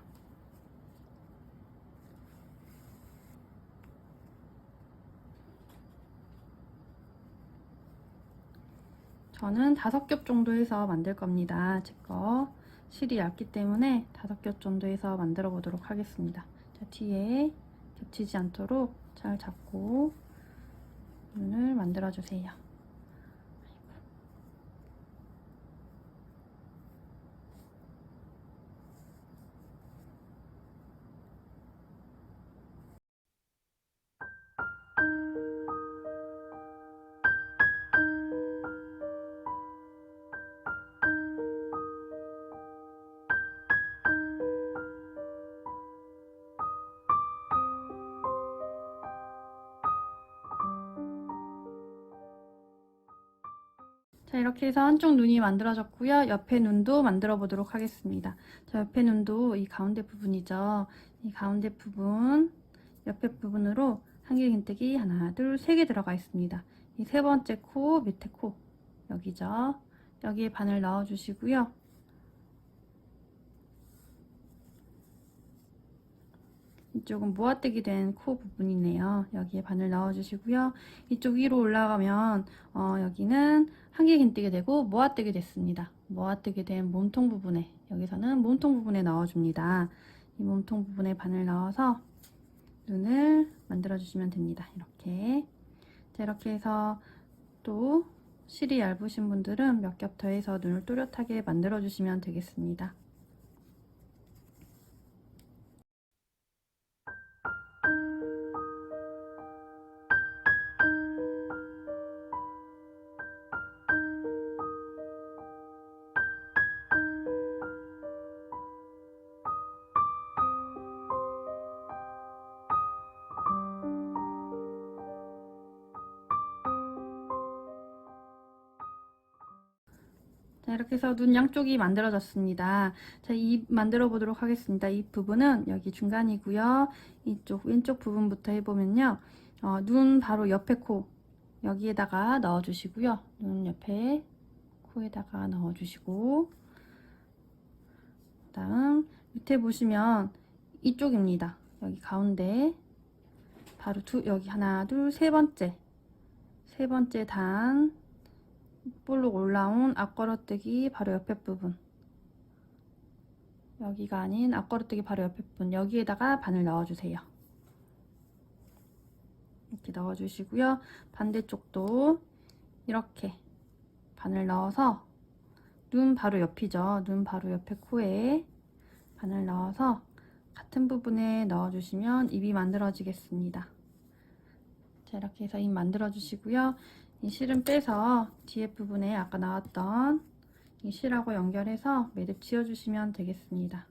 저는 5겹 정도 해서 만들 겁니다. 제 거 실이 얇기 때문에 5겹 정도 해서 만들어 보도록 하겠습니다. 자, 뒤에 겹치지 않도록 잘 잡고 눈을 만들어 주세요. 자, 이렇게 해서 한쪽 눈이 만들어졌고요. 옆에 눈도 만들어 보도록 하겠습니다. 자, 옆에 눈도 이 가운데 부분이죠. 이 가운데 부분, 옆에 부분으로 한길긴뜨기 하나, 둘, 3개 들어가 있습니다. 이 세 번째 코, 밑에 코, 여기죠. 여기에 바늘 넣어 주시고요. 이쪽은 모아뜨기 된 코 부분이네요. 여기에 바늘 넣어 주시고요. 이쪽 위로 올라가면 여기는 한길긴뜨기 되고 모아뜨기 됐습니다. 모아뜨기 된 몸통 부분에 여기서는 몸통 부분에 넣어 줍니다. 이 몸통 부분에 바늘 넣어서 눈을 만들어 주시면 됩니다. 이렇게. 자, 이렇게 해서 또 실이 얇으신 분들은 몇 겹 더해서 눈을 또렷하게 만들어 주시면 되겠습니다. 자, 이렇게 해서 눈 양쪽이 만들어졌습니다. 자, 입 만들어 보도록 하겠습니다. 입 부분은 여기 중간이고요. 이쪽 왼쪽 부분부터 해보면요. 눈 바로 옆에 코 여기에다가 넣어 주시고요. 눈 옆에 코에다가 넣어 주시고 그다음 밑에 보시면 이쪽입니다. 여기 가운데 바로 여기 하나, 둘, 세 번째 단 볼록 올라온 앞걸어뜨기 바로 옆에 부분 여기가 아닌 앞걸어뜨기 바로 옆에 부분 여기에다가 바늘 넣어주세요. 이렇게 넣어주시고요. 반대쪽도 이렇게 바늘 넣어서 눈 바로 옆이죠. 눈 바로 옆에 코에 바늘 넣어서 같은 부분에 넣어주시면 입이 만들어지겠습니다. 자, 이렇게 해서 입 만들어주시고요. 이 실은 빼서 뒤에 부분에 아까 나왔던 이 실하고 연결해서 매듭 지어주시면 되겠습니다.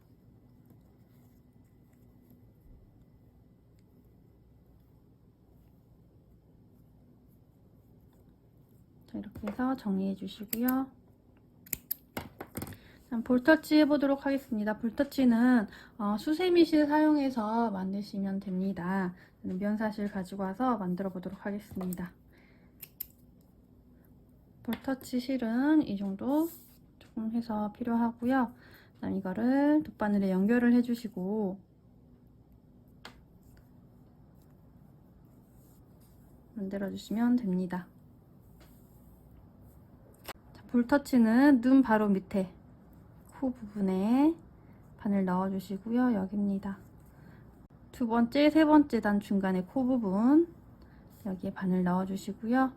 자, 이렇게 해서 정리해 주시고요. 볼터치 해보도록 하겠습니다. 볼터치는 수세미실 사용해서 만드시면 됩니다. 면사실 가지고 와서 만들어 보도록 하겠습니다. 볼터치 실은 이 정도 조금 해서 필요하고요. 그다음 이거를 돗바늘에 연결을 해주시고 만들어 주시면 됩니다. 자, 볼터치는 눈 바로 밑에 코 부분에 바늘 넣어 주시고요. 여기입니다. 두 번째, 세 번째 단 중간에 코 부분 여기에 바늘 넣어 주시고요.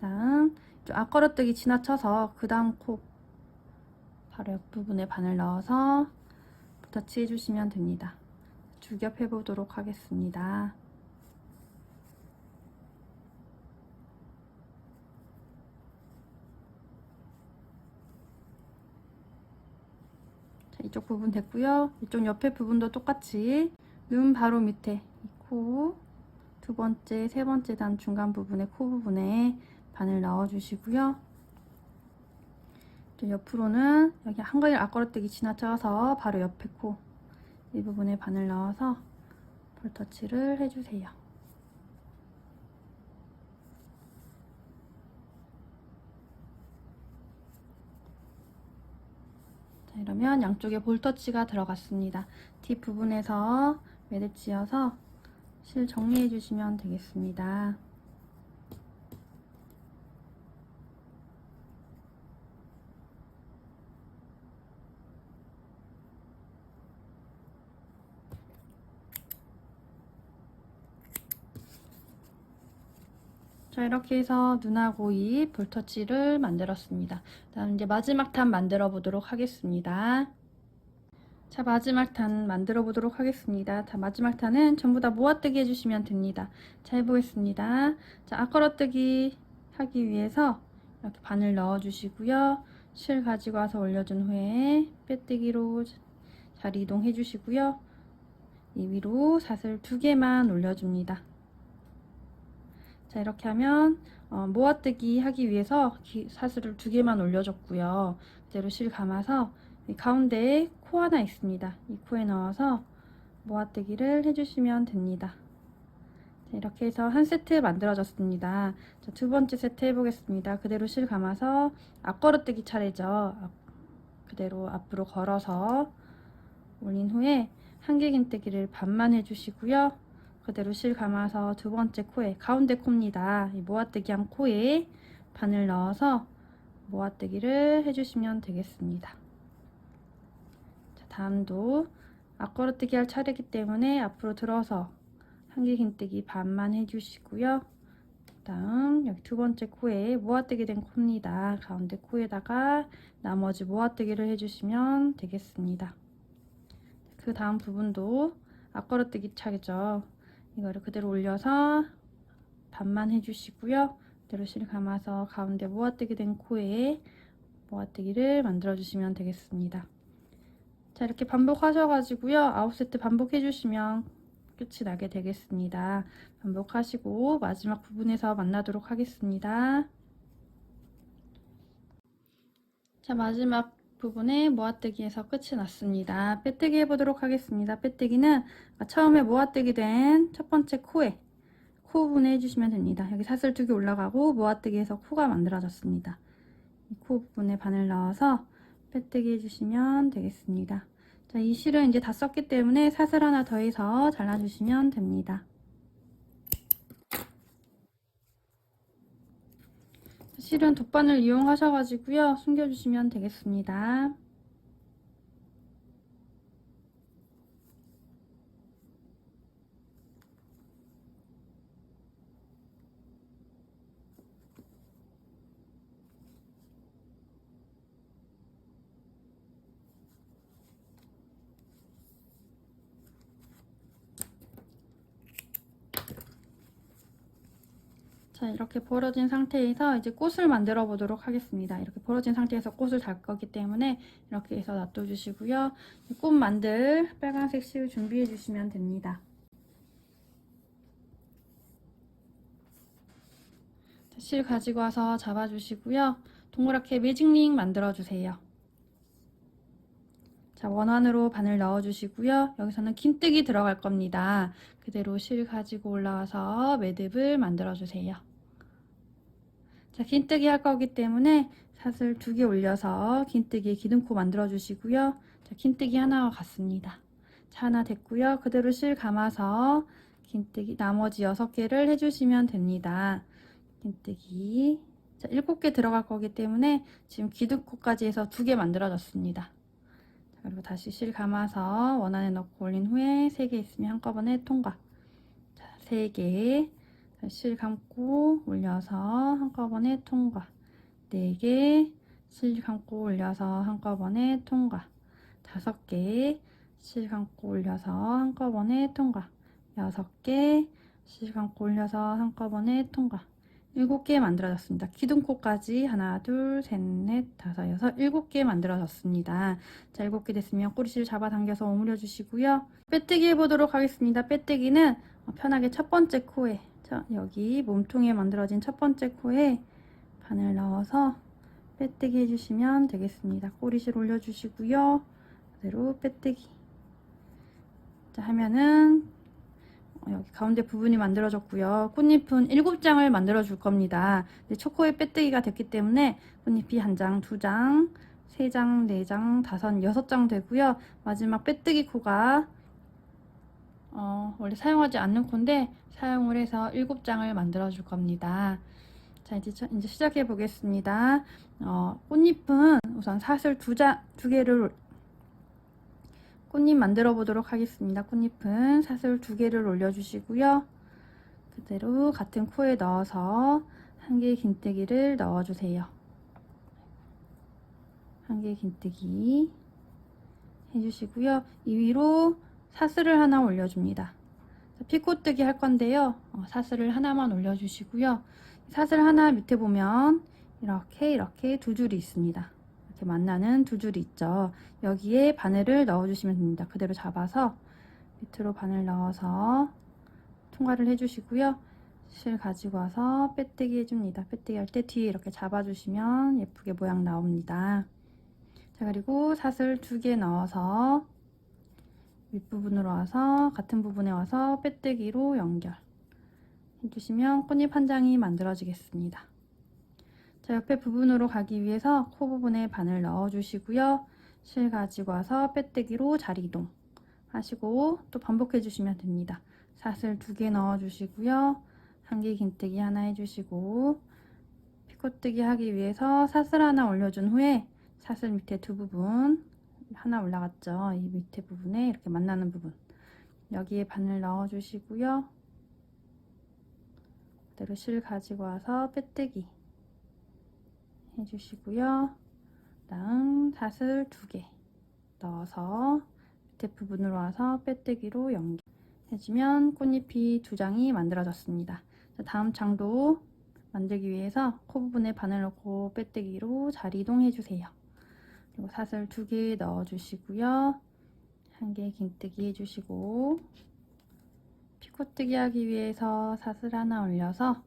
다음 앞걸어뜨기 지나쳐서 그 다음 코 바로 옆부분에 바늘 넣어서 볼터치 해주시면 됩니다. 두 겹 해보도록 하겠습니다. 자, 이쪽 부분 됐고요. 이쪽 옆에 부분도 똑같이 눈 바로 밑에 이 코 두 번째, 세 번째 단 중간 부분에 코 부분에 바늘 넣어주시고요. 옆으로는 여기 한가위 앞걸어뜨기 지나쳐서 바로 옆에 코 이 부분에 바늘 넣어서 볼터치를 해주세요. 자, 이러면 양쪽에 볼터치가 들어갔습니다. 뒷부분에서 매듭 지어서 실 정리해 주시면 되겠습니다. 자, 이렇게 해서 눈하고 입 볼터치를 만들었습니다. 다음 이제 마지막 단 만들어 보도록 하겠습니다. 자, 마지막 단 만들어 보도록 하겠습니다. 자, 마지막 단은 전부 다 모아뜨기 해주시면 됩니다. 자, 해보겠습니다. 자, 앞걸어뜨기 하기 위해서 이렇게 바늘 넣어 주시고요. 실 가지고 와서 올려준 후에 빼뜨기로 자리 이동해 주시고요. 이 위로 사슬 2개만 올려줍니다. 자, 이렇게 하면 모아뜨기 하기 위해서 사슬을 2개만 올려줬고요. 그대로 실 감아서 이 가운데에 코 하나 있습니다. 이 코에 넣어서 모아뜨기를 해주시면 됩니다. 자, 이렇게 해서 한 세트 만들어졌습니다. 자, 두 번째 세트 해보겠습니다. 그대로 실 감아서 앞걸어뜨기 차례죠. 그대로 앞으로 걸어서 올린 후에 한길긴뜨기를 반만 해주시고요. 그대로 실 감아서 두 번째 코에 가운데 코입니다. 이 모아뜨기 한 코에 바늘 넣어서 모아뜨기를 해주시면 되겠습니다. 자, 다음도 앞걸어뜨기 할 차례이기 때문에 앞으로 들어서 한길긴뜨기 반만 해주시고요. 다음 여기 두 번째 코에 모아뜨기 된 코입니다. 가운데 코에다가 나머지 모아뜨기를 해주시면 되겠습니다. 그 다음 부분도 앞걸어뜨기 차례죠. 이거를 그대로 올려서 반만 해주시고요. 그대로 실 감아서 가운데 모아뜨기 된 코에 모아뜨기를 만들어 주시면 되겠습니다. 자, 이렇게 반복하셔가지고요. 9세트 반복해 주시면 끝이 나게 되겠습니다. 반복하시고 마지막 부분에서 만나도록 하겠습니다. 자, 마지막 부분에 모아뜨기에서 끝이 났습니다. 빼뜨기 해보도록 하겠습니다. 빼뜨기는 처음에 모아뜨기 된 첫 번째 코에 코 부분에 해주시면 됩니다. 여기 사슬 2개 올라가고 모아뜨기에서 코가 만들어졌습니다. 이 코 부분에 바늘 넣어서 빼뜨기 해주시면 되겠습니다. 자, 이 실은 이제 다 썼기 때문에 사슬 하나 더해서 잘라주시면 됩니다. 실은 돗바늘 이용하셔가지고요. 숨겨주시면 되겠습니다. 자, 이렇게 벌어진 상태에서 이제 꽃을 만들어 보도록 하겠습니다. 이렇게 벌어진 상태에서 꽃을 달 거기 때문에 이렇게 해서 놔둬 주시고요. 꽃 만들 빨간색 실 준비해 주시면 됩니다. 실 가지고 와서 잡아주시고요. 동그랗게 매직링 만들어주세요. 자, 원안으로 바늘 넣어주시고요. 여기서는 긴뜨기 들어갈 겁니다. 그대로 실 가지고 올라와서 매듭을 만들어주세요. 자, 긴뜨기 할 거기 때문에 사슬 2개 올려서 긴뜨기에 기둥코 만들어주시고요. 자, 긴뜨기 하나와 같습니다. 자, 하나 됐고요. 그대로 실 감아서 긴뜨기 나머지 6개를 해주시면 됩니다. 긴뜨기. 자, 7개 들어갈 거기 때문에 지금 기둥코까지 해서 2개 만들어졌습니다. 그리고 다시 실 감아서 원안에 넣고 올린 후에 3개 있으면 한꺼번에 통과. 자, 3개 실 감고 올려서 한꺼번에 통과. 4개 실 감고 올려서 한꺼번에 통과. 5개 실 감고 올려서 한꺼번에 통과. 6개 실 감고 올려서 한꺼번에 통과. 7개 만들어졌습니다. 기둥코까지 하나, 둘, 셋, 넷, 다섯, 여섯, 7개 만들어졌습니다. 자, 7개 됐으면 꼬리실 잡아당겨서 오므려 주시고요. 빼뜨기 해보도록 하겠습니다. 빼뜨기는 편하게 첫 번째 코에, 자, 여기 몸통에 만들어진 첫 번째 코에 바늘 넣어서 빼뜨기 해주시면 되겠습니다. 꼬리실 올려주시고요. 그대로 빼뜨기. 자, 하면은 여기 가운데 부분이 만들어졌고요. 꽃잎은 7장을 만들어 줄 겁니다. 근데 초코에 빼뜨기가 됐기 때문에 꽃잎이 1장, 2장, 3장, 4장, 5, 6장 되고요. 마지막 빼뜨기 코가 원래 사용하지 않는 코인데 사용을 해서 7장을 만들어 줄 겁니다. 자, 이제 시작해 보겠습니다. 꽃잎은 우선 사슬 2개를 꽃잎 만들어 보도록 하겠습니다. 꽃잎은 사슬 2개를 올려주시고요. 그대로 같은 코에 넣어서 1개의 긴뜨기를 넣어주세요. 1개의 긴뜨기 해주시고요. 이 위로 사슬을 하나 올려줍니다. 피코뜨기 할 건데요. 사슬을 하나만 올려주시고요. 사슬 하나 밑에 보면 이렇게 2줄이 있습니다. 이렇게 만나는 2줄이 있죠. 여기에 바늘을 넣어주시면 됩니다. 그대로 잡아서 밑으로 바늘 넣어서 통과를 해주시고요. 실 가지고 와서 빼뜨기 해줍니다. 빼뜨기 할 때 뒤에 이렇게 잡아주시면 예쁘게 모양 나옵니다. 자, 그리고 사슬 2개 넣어서 윗부분으로 와서 같은 부분에 와서 빼뜨기로 연결 해주시면 꽃잎 한 장이 만들어지겠습니다. 자, 옆에 부분으로 가기 위해서 코 부분에 바늘 넣어 주시고요. 실 가지고 와서 빼뜨기로 자리 이동 하시고 또 반복해 주시면 됩니다. 사슬 2개 넣어 주시고요. 1개 긴뜨기 하나 해주시고 피코뜨기 하기 위해서 사슬 하나 올려준 후에 사슬 밑에 2부분 하나 올라갔죠. 이 밑에 부분에 이렇게 만나는 부분 여기에 바늘 넣어 주시고요. 그대로 실 가지고 와서 빼뜨기 해주시고요. 다음 사슬 2개 넣어서 밑에 부분으로 와서 빼뜨기로 연결해주면 꽃잎이 2장이 만들어졌습니다. 다음 장도 만들기 위해서 코 부분에 바늘 넣고 빼뜨기로 자리 이동해주세요. 그리고 사슬 2개 넣어주시고요. 1개 긴뜨기 해주시고 피코뜨기 하기 위해서 사슬 하나 올려서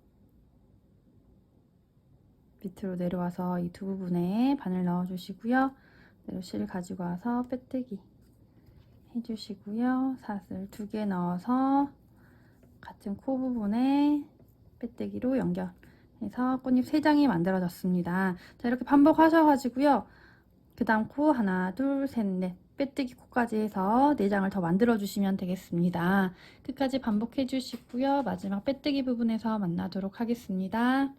밑으로 내려와서 이 2부분에 바늘 넣어 주시고요. 그대로 실 가지고 와서 빼뜨기 해주시고요. 사슬 2개 넣어서 같은 코 부분에 빼뜨기로 연결해서 꽃잎 3장이 만들어졌습니다. 자, 이렇게 반복하셔가지고요. 그 다음 코 하나, 둘, 셋, 넷 빼뜨기 코까지 해서 4장을 더 만들어 주시면 되겠습니다. 끝까지 반복해 주시고요. 마지막 빼뜨기 부분에서 만나도록 하겠습니다.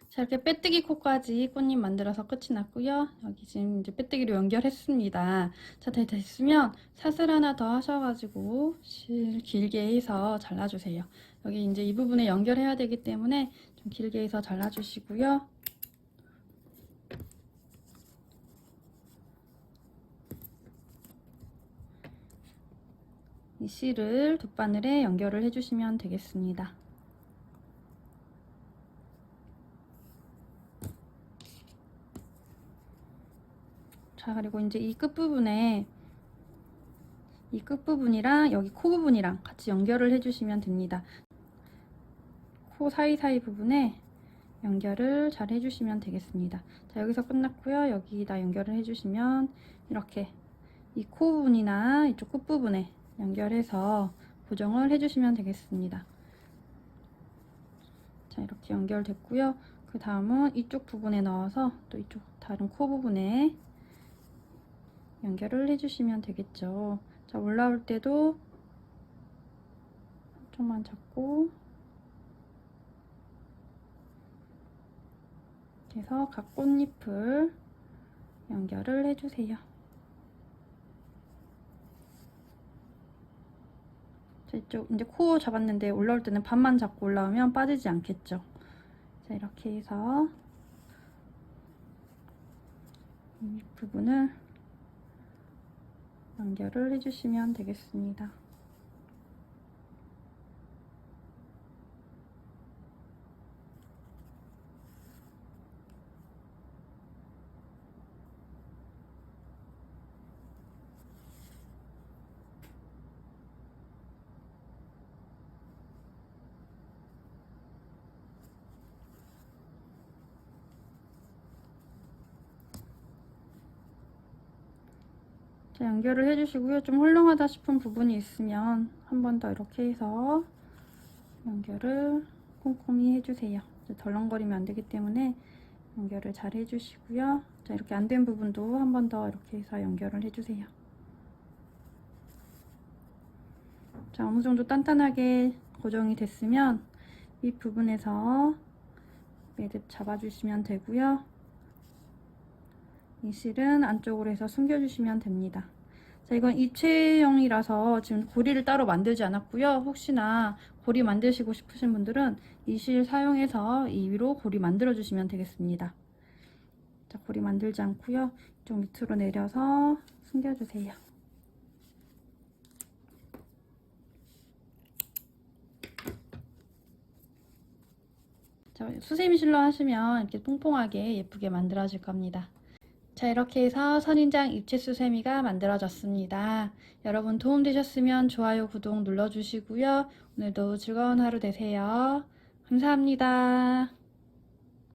자, 이렇게 빼뜨기 코까지 꽃잎 만들어서 끝이 났고요. 여기 지금 이제 빼뜨기로 연결했습니다. 자, 다 됐으면 사슬 하나 더 하셔가지고 실 길게 해서 잘라주세요. 여기 이제 이 부분에 연결해야 되기 때문에 좀 길게 해서 잘라주시고요. 이 실을 돗바늘에 연결을 해주시면 되겠습니다. 자, 그리고 이제 이 끝부분이랑 여기 코 부분이랑 같이 연결을 해주시면 됩니다. 코 사이사이 부분에 연결을 잘 해주시면 되겠습니다. 자, 여기서 끝났고요. 여기다 연결을 해주시면 이렇게 이 코 부분이나 이쪽 끝부분에 연결해서 고정을 해주시면 되겠습니다. 자, 이렇게 연결됐고요. 그 다음은 이쪽 부분에 넣어서 또 이쪽 다른 코 부분에 연결을 해주시면 되겠죠. 자, 올라올 때도 한쪽만 잡고 그래서 각 꽃잎을 연결을 해주세요. 자, 이쪽 이제 코 잡았는데 올라올 때는 반만 잡고 올라오면 빠지지 않겠죠. 자, 이렇게 해서 이 부분을 연결을 해주시면 되겠습니다. 자, 연결을 해주시고요. 좀 헐렁하다 싶은 부분이 있으면 한 번 더 이렇게 해서 연결을 꼼꼼히 해주세요. 덜렁거리면 안 되기 때문에 연결을 잘 해주시고요. 자, 이렇게 안 된 부분도 한 번 더 이렇게 해서 연결을 해주세요. 자, 어느 정도 단단하게 고정이 됐으면 윗부분에서 매듭 잡아주시면 되고요. 이 실은 안쪽으로 해서 숨겨주시면 됩니다. 자, 이건 입체형이라서 지금 고리를 따로 만들지 않았고요. 혹시나 고리 만드시고 싶으신 분들은 이 실 사용해서 이 위로 고리 만들어 주시면 되겠습니다. 자, 고리 만들지 않고요. 좀 밑으로 내려서 숨겨주세요. 자, 수세미 실로 하시면 이렇게 퐁퐁하게 예쁘게 만들어질 겁니다. 자, 이렇게 해서 선인장 입체 수세미가 만들어졌습니다. 여러분 도움되셨으면 좋아요, 구독 눌러주시고요. 오늘도 즐거운 하루 되세요. 감사합니다.